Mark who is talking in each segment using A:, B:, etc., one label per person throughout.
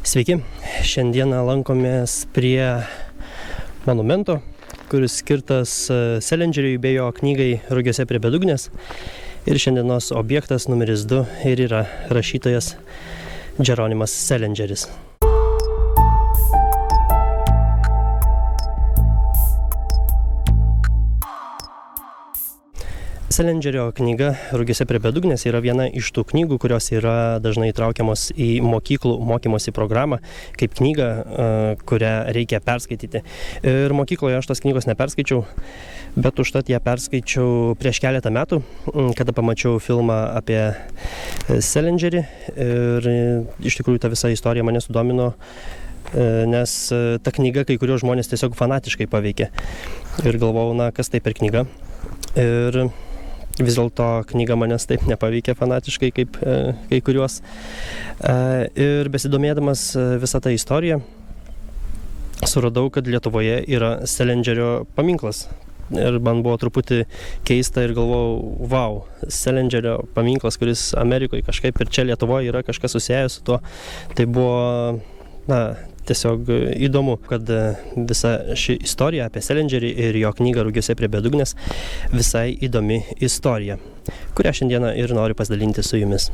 A: Sveiki, šiandieną lankomės prie monumento, kuris skirtas Selingeriui bei jo knygai Rugiuose prie bedugnės. Ir šiandienos objektas numeris 2 ir yra rašytojas Jeronimas Selingeris. Selingerio knyga Rugiuose prie bedugnės yra viena iš tų knygų, kurios yra dažnai įtraukiamos į mokyklų mokymosi programą kaip knyga, kurią reikia perskaityti. Ir mokykloje aš tos knygos neperskaičiau, bet užtat ją perskaičiau prieš keletą metų, kada pamačiau filmą apie Selingerį ir iš tikrųjų ta visa istorija mane sudomino, nes ta knyga kai kurios žmonės tiesiog fanatiškai paveikė. Ir galvojau, kas tai per knyga. Ir vis dėlto knyga manęs taip nepaveikė fanatiškai kaip kai kuriuos. Ir besidomėdamas visą tą istoriją, suradau, kad Lietuvoje yra Selingerio paminklas. Ir man buvo truputį keista ir galvojau, vau, Selingerio paminklas, kuris Amerikoje kažkaip ir čia Lietuvoje yra kažkas susijęs su tuo. Tai buvo, tiesiog įdomu, kad visa ši istorija apie Selingerį ir jo knygą Rugiuose prie bedugnės visai įdomi istorija, kurią šiandieną ir noriu pasidalinti su jumis.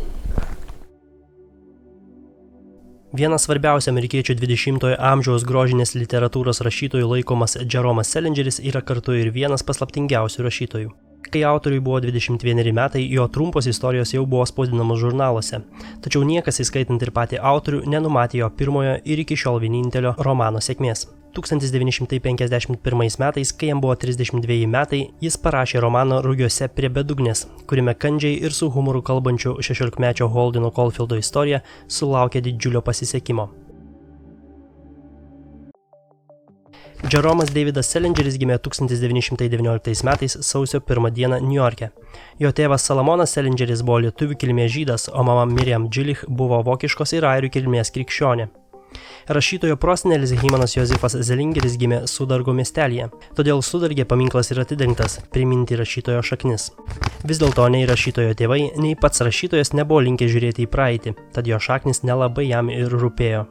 A: Vienas svarbiausių amerikiečių 20-ojo amžiaus grožinės literatūros rašytojų laikomas Jeromas Selingeris yra kartu ir vienas paslaptingiausių rašytojų. Kai autoriui buvo 21 metai, jo trumpos istorijos jau buvo spausdinamos žurnaluose, tačiau niekas, įskaitant ir patį autorių, nenumatė jo pirmojo ir iki šiol vienintelio romano sėkmės. 1951 metais, kai jam buvo 32 metai, jis parašė romaną Rugiuose prie bedugnės, kuriame kandžiai ir su humoru kalbančių 16-mečio Holdino Caulfieldo istorija sulaukė didžiulio pasisekimo. Jeromas Davidas Selingeris gimė 1919 metais sausio 1 dieną Niujorke. Jo tėvas Salamonas Selingeris buvo lietuvių kilmės žydas, o mama Miriam Džilich buvo vokiškos ir airių kilmės krikščionė. Rašytojo prosenelis Hymanas Jozefas Selingeris gimė Sudargo miestelyje, todėl Sudargė paminklas yra atidengtas priminti rašytojo šaknis. Vis dėlto nei rašytojo tėvai, nei pats rašytojas nebuvo linkę žiūrėti į praeitį, tad jo šaknis nelabai jam ir rūpėjo.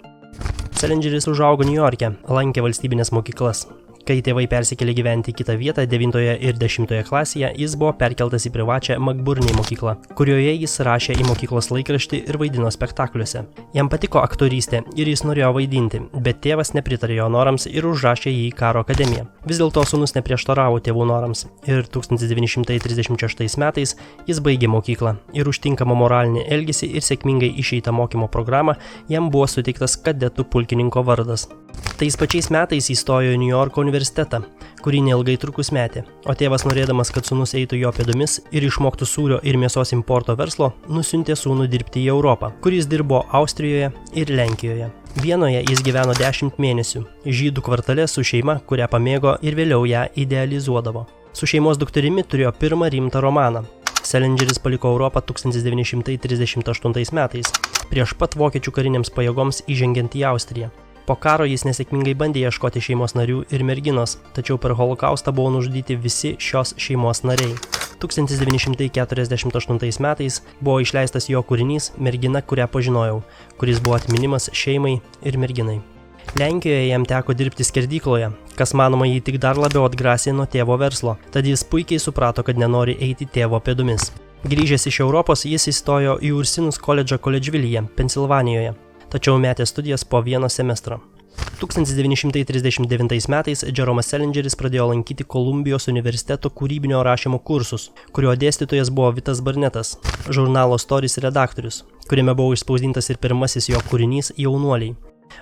A: Selingeris užaugo Niujorke, lankė valstybinės mokyklas. Kai tėvai persikėlė gyventi į kitą vietą 9 ir 10 klasėje, jis buvo perkeltas į privačią McBurney mokyklą, kurioje jis rašė į mokyklos laikraštį ir vaidino spektakliuose. Jam patiko aktorystė ir jis norėjo vaidinti, bet tėvas nepritarė jo norams ir užrašė jį į karo akademiją. Vis dėlto sūnus neprieštaravo tėvų norams ir 1936 metais jis baigė mokyklą ir už tinkamą moralinį elgesį ir sėkmingai išeitą mokymo programą jam buvo suteiktas kadetų pulkininko vardas. Tais pačiais metais įstojo į Niujorko universitetą, kurį neilgai trukus metė, o tėvas, norėdamas, kad sūnus eitų jo pėdomis ir išmoktų sūrio ir mėsos importo verslo, nusiuntė sūnų dirbti į Europą, kur jis dirbo Austrijoje ir Lenkijoje. Vienoje jis gyveno 10 mėnesių, žydų kvartale su šeima, kurią pamėgo ir vėliau ją idealizuodavo. Su šeimos dukterimi turėjo pirmą rimtą romaną. Selingeris paliko Europą 1938 metais, prieš pat vokiečių karinėms pajėgoms įžengiant į Austriją. Po karo jis nesėkmingai bandė ieškoti šeimos narių ir merginos, tačiau per holokaustą buvo nužudyti visi šios šeimos nariai. 1948 metais buvo išleistas jo kūrinys Mergina, kurią pažinojau, kuris buvo atminimas šeimai ir merginai. Lenkijoje jam teko dirbti skerdykloje, kas manoma jį tik dar labiau atgrasė nuo tėvo verslo, tad jis puikiai suprato, kad nenori eiti tėvo pėdomis. Grįžęs iš Europos, jis įstojo į Ursinus koledžą Koledžvilyje, Pensilvanijoje, tačiau metė studijas po vieno semestro. 1939 metais Jeromas Selingeris pradėjo lankyti Kolumbijos universiteto kūrybinio rašymo kursus, kurio dėstytojas buvo Vitas Barnetas, žurnalo Stories redaktorius, kuriame buvo išspausdintas ir pirmasis jo kūrinys Jaunuoliai.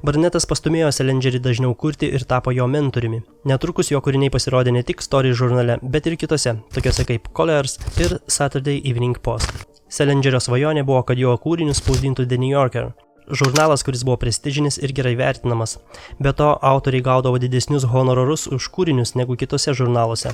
A: Barnetas pastūmėjo Selingerį dažniau kurti ir tapo jo mentoriumi. Netrukus jo kūriniai pasirodė ne tik Stories žurnale, bet ir kitose, tokiose kaip Colliers ir Saturday Evening Post. Selingerio svajonė buvo, kad jo kūrinius spausdintų The New Yorker, žurnalas, kuris buvo prestižinis ir gerai vertinamas. Be to, autoriai gaudavo didesnius honorarus už kūrinius negu kitose žurnaluose.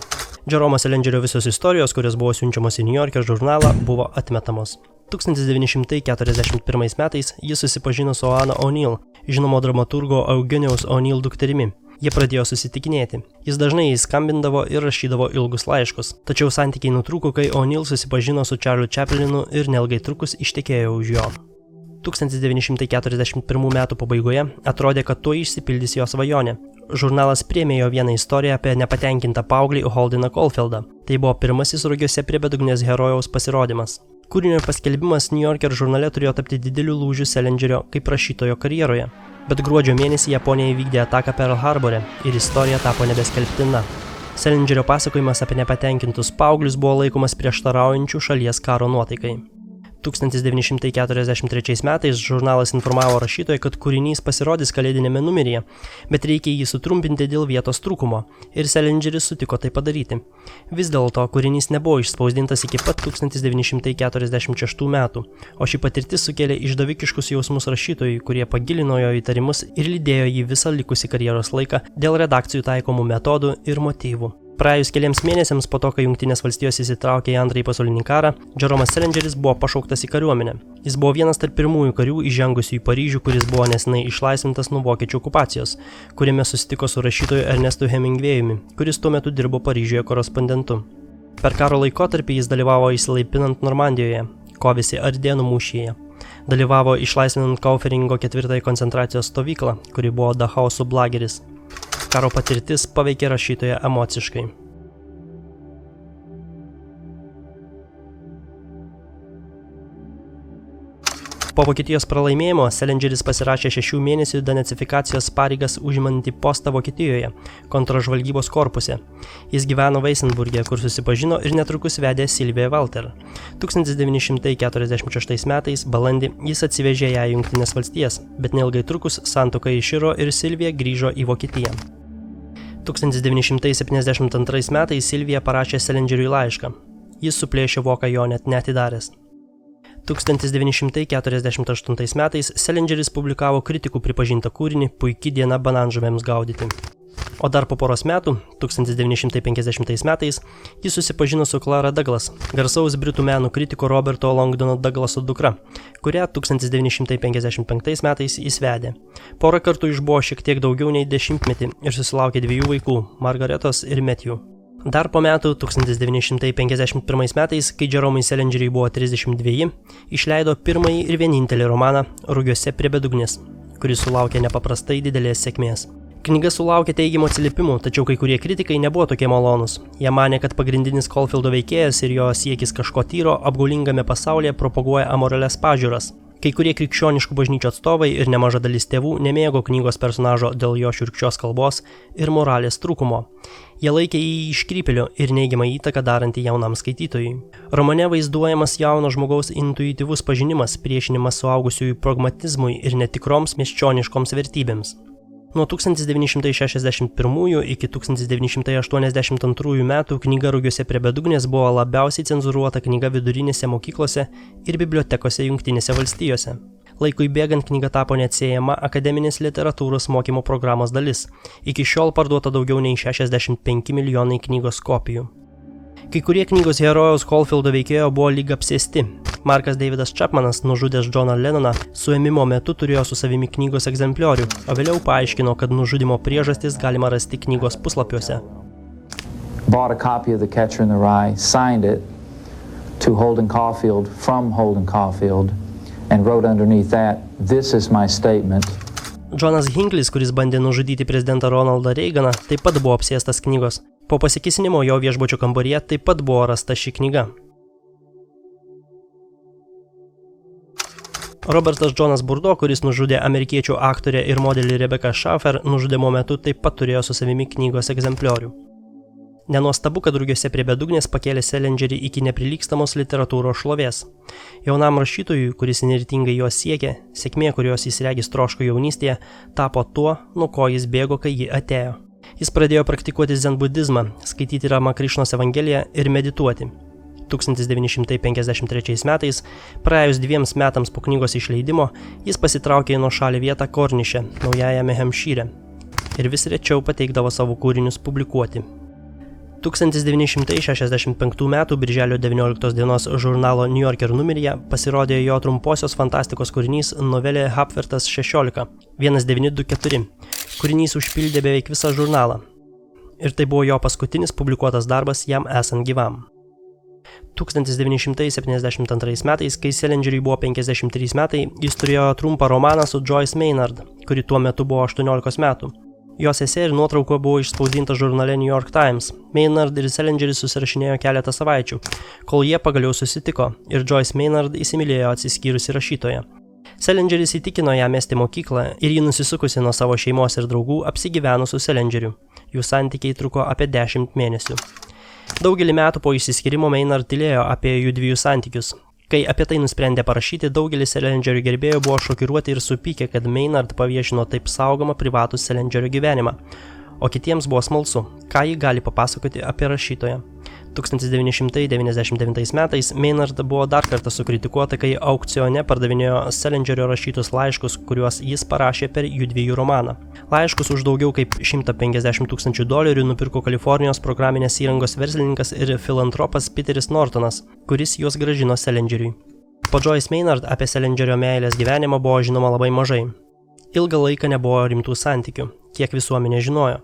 A: Jeromo Selingerio visos istorijos, kurios buvo siunčiamos į New Yorker žurnalą, buvo atmetamos. 1941 metais jis susipažino su Anna O'Neill, žinomo dramaturgo Eugenijaus O'Neill dukterimi. Jie pradėjo susitikinėti. Jis dažnai jai skambindavo ir rašydavo ilgus laiškus. Tačiau santykiai nutrūko, kai O'Neill susipažino su Charliu Chaplinu ir neilgai trukus ištekėjo už jo. 1941 metų pabaigoje atrodė, kad tuo išsipildys jo svajonė. Žurnalas priėmė jo vieną istoriją apie nepatenkintą paauglį Holdeną Caulfieldą. Tai buvo pirmasis Rugiuose prie bedugnės herojaus pasirodymas. Kūrinio paskelbimas New Yorker žurnale turėjo tapti dideliu lūžiu Salingerio kaip rašytojo karjeroje. Bet gruodžio mėnesį Japonija įvykdė ataką Pearl Harbore ir istorija tapo nebeskelbtina. Salingerio pasakojimas apie nepatenkintus paauglius buvo laikomas prieštaraujančių šalies karo nuotaikai. 1943 metais žurnalas informavo rašytoją, kad kūrinys pasirodys kalėdinėme numeryje, bet reikia jį sutrumpinti dėl vietos trūkumo, ir Salingeris sutiko tai padaryti. Vis dėlto kūrinys nebuvo išspausdintas iki pat 1946 metų, o ši patirtis sukėlė išdavikiškus jausmus rašytojui, kurie pagilino jo įtarimus ir lydėjo jį visą likusį karjeros laiką dėl redakcijų taikomų metodų ir motyvų. Praėjus keliams mėnesiams po to, kai Jungtinės valstijos įsitraukė į Antrąjį pasaulinį karą, Jeromas Salingeris buvo pašauktas į kariuomenę. Jis buvo vienas tarp pirmųjų karių įžengusių į Paryžių, kuris buvo nesenai išlaisvintas nuo vokiečių okupacijos, kuriame susitiko su rašytoju Ernestu Hemingvėjumi, kuris tuo metu dirbo Paryžiuje korespondentu. Per karo laikotarpį jis dalyvavo įsilaipinant Normandijoje, kovėsi Ardėnų mūšyje. Dalyvavo išlaisvinant Kauferingo 4. koncentracijos stovyklą, kuri buvo Dachau sublageris. Karo patirtis paveikė rašytoją emociškai. Po Vokietijos pralaimėjimo Salingeris pasirašė 6 mėnesių denacifikacijos pareigas užimantį postą Vokietijoje, kontražvalgybos korpuse. Jis gyveno Weißenburge, kur susipažino ir netrukus vedė Silviją Walter. 1946 metais balandį jis atsivežė ją į Jungtines valstijas, bet neilgai trukus santuoka iširo ir Silvija grįžo į Vokietiją. 1972 metais Silvija parašė Salingeriui laišką. Jis suplėšė voką jo net neatidaręs. 1948 metais Salingeris publikavo kritikų pripažintą kūrinį Puiki diena bananžuvėms gaudyti. O dar po poros metų, 1950 metais, jis susipažino su Clara Douglas, garsaus britų meno kritiko Roberto Longdono Douglaso dukra, kurią 1955 metais jis vedė. Porą kartų išbuvo šiek tiek daugiau nei 10 metį ir susilaukė 2 vaikų, Margaretos ir Matthew. Dar po metų, 1951 metais, kai Jeromui Salingeriui buvo 32, išleido pirmąjį ir vienintelį romaną Rugiuose prie bedugnės, kuris sulaukė nepaprastai didelės sėkmės. Knyga sulaukė teigiamų atsiliepimų, tačiau kai kurie kritikai nebuvo tokie malonūs. Jie manė, kad pagrindinis Caulfieldo veikėjas ir jo siekis kažko tyro apgaulingame pasaulyje propaguoja amoralias pažiūras. Kai kurie krikščioniškų bažnyčių atstovai ir nemaža dalis tėvų nemėgo knygos personažo dėl jo šiurkščios kalbos ir moralės trūkumo. Jie laikė jį iškrypėliu ir neigiamą įtaką darantį jaunam skaitytojui. Romane vaizduojamas jauno žmogaus intuityvus pažinimas, priešinimas suaugusiųjų pragmatizmui ir netikroms miesčioniškoms vertybėms. Nuo 1961 iki 1982 metų knyga Rugiuose prie bedugnės buvo labiausiai cenzūruota knyga vidurinėse mokyklose ir bibliotekose Jungtinėse valstijose. Laikui bėgant knyga tapo neatsiejama akademinės literatūros mokymo programos dalis. Iki šiol parduota daugiau nei 65 milijonai knygos kopijų. Kai kurie knygos herojaus Caulfieldo veikėjo buvo lyg apsėsti. Markas Davidas Chapmanas, nužudęs Johną Lennoną, suėmimo metu turėjo su savimi knygos egzempliorių, o vėliau paaiškino, kad nužudimo priežastis galima rasti knygos puslapiuose.
B: Bought a copy of The Catcher in the Rye, signed it to Holden Caulfield from Holden Caulfield and wrote underneath that, "This is my statement."
A: Jonas Hinckley's, kuris bandė nužudyti prezidentą Ronaldą Reiganą, taip pat buvo apsėstas knygos. Po pasikėsinimo jo viešbučio kambaryje taip pat buvo rasta ši knyga. Robertas Jonas Burdo, kuris nužudė amerikiečių aktorę ir modelį Rebecca Schaffer, nužudimo metu taip pat turėjo su savimi knygos egzempliorių. Nenuostabu, kad Rugiuose prie bedugnės pakėlė Salingerį iki neprilygstamos literatūros šlovės. Jaunam rašytojui, kuris įnirtingai jo siekė, sėkmė, kurios jis regis troško jaunystėje, tapo tuo, nuo ko jis bėgo, kai ji atėjo. Jis pradėjo praktikuoti zen budizmą, skaityti Ramakrišnos evangeliją ir medituoti. 1953 metais, praėjus 2 metams po knygos išleidimo, jis pasitraukė į nuošalį vietą Korniše, Naujajame Hempšyre, ir vis rečiau pateikdavo savo kūrinius publikuoti. 1965 m. birželio 19 dienos žurnalo New Yorker numeryje pasirodė jo trumposios fantastikos kūrinys novelė Hapvertas 16, 1924. Kūrinys užpildė beveik visą žurnalą. Ir tai buvo jo paskutinis publikuotas darbas jam esant gyvam. 1972 metais, kai Salingeriui buvo 53 metai, jis turėjo trumpą romaną su Joyce Maynard, kuri tuo metu buvo 18 metų. Jos esė ir nuotrauka buvo išspausdinta žurnale New York Times. Maynard ir Salingeris susirašinėjo keletą savaičių, kol jie pagaliau susitiko ir Joyce Maynard įsimylėjo atsiskyrusi rašytoją. Salingeris įtikino ją mesti mokyklą ir ji nusisukusi nuo savo šeimos ir draugų apsigyveno su Salingeriu. Jų santykiai truko apie 10 mėnesių. Daugelį metų po išsiskyrimo Maynard tylėjo apie jų dviejų santykius. Kai apie tai nusprendė parašyti, daugelis Salingerio gerbėjų buvo šokiruoti ir supykę, kad Maynard paviešino taip saugomą privatų Salingerio gyvenimą, o kitiems buvo smalsu, ką ji gali papasakoti apie rašytoją. 1999 metais Maynard buvo dar kartą sukritikuota, kai aukcione pardavinėjo Salingerio rašytus laiškus, kuriuos jis parašė per jų dviejų romaną. Laiškus už daugiau kaip $150 000 nupirko Kalifornijos programinės įrangos verslininkas ir filantropas Peteris Nortonas, kuris juos grąžino Salingeriui. Po Joyce Maynard apie Salingerio meilės gyvenimą buvo žinoma labai mažai. Ilgą laiką nebuvo rimtų santykių, kiek visuomenė žinojo.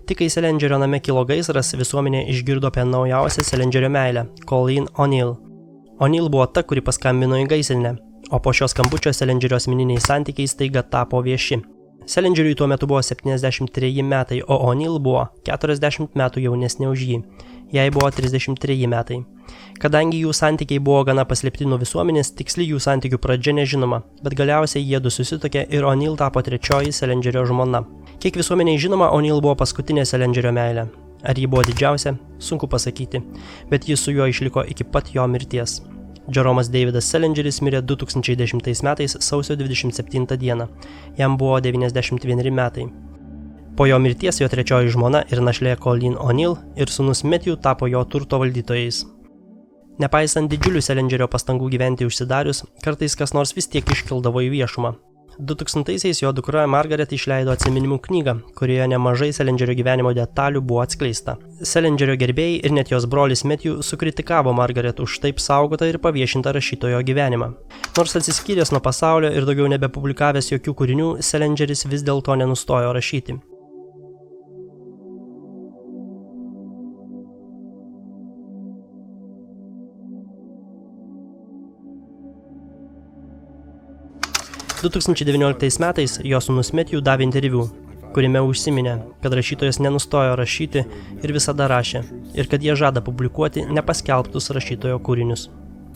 A: Tik kai Salingerio name kilo gaisras, visuomenė išgirdo apie naujausią Salingerio meilę – Colleen O'Neill. O'Neill buvo ta, kuri paskambino į gaisrinę, o po šios skambučio Salingerio asmeniniai santykiai staiga tapo vieši. Salingeriui tuo metu buvo 73 metai, o O'Neill buvo 40 metų jaunesnė už jį. Jai buvo 33 metai. Kadangi jų santykiai buvo gana paslėpti nuo visuomenės, tiksli jų santykių pradžia nežinoma, bet galiausiai jiedu susituokė ir O'Neill tapo trečioji Salingerio žmona. Kiek visuomeniai žinoma, O'Neill buvo paskutinė Salingerio meilė. Ar ji buvo didžiausia? Sunku pasakyti, bet jis su juo išliko iki pat jo mirties. Jeromas Davidas Salingeris mirė 2010 metais sausio 27 dieną. Jam buvo 91 metai. Po jo mirties jo trečioji žmona ir našlė Colleen O'Neill ir sūnus Matthew tapo jo turto valdytojais. Nepaisant didžiulių Salingerio pastangų gyventi užsidarius, kartais kas nors vis tiek iškildavo į viešumą. 2000-aisiais jo dukra Margaret išleido atsiminimų knygą, kurioje nemažai Salingerio gyvenimo detalių buvo atskleista. Salingerio gerbėjai ir net jos brolis Matthew sukritikavo Margaret už taip saugotą ir paviešintą rašytojo gyvenimą. Nors atsiskyręs nuo pasaulio ir daugiau nebepublikavęs jokių kūrinių, Salingeris vis dėlto nenustojo rašyti. – 2019 metais jo sūnus Matthew davė interviu, kuriame užsiminė, kad rašytojas nenustojo rašyti ir visada rašė, ir kad jie žada publikuoti nepaskelbtus rašytojo kūrinius.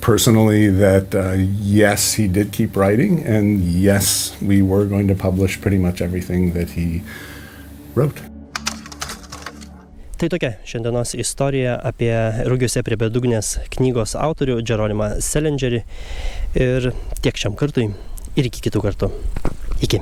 C: Personally, that yes, he did keep writing, and yes, we were going to publish pretty much everything that he wrote.
A: Tai tokia šiandienos istorija apie Rugiuose prie bedugnės knygos autorių Jeronimą Salingerį ir tiek šiam kartui. Ir iki kitų kartų. Iki.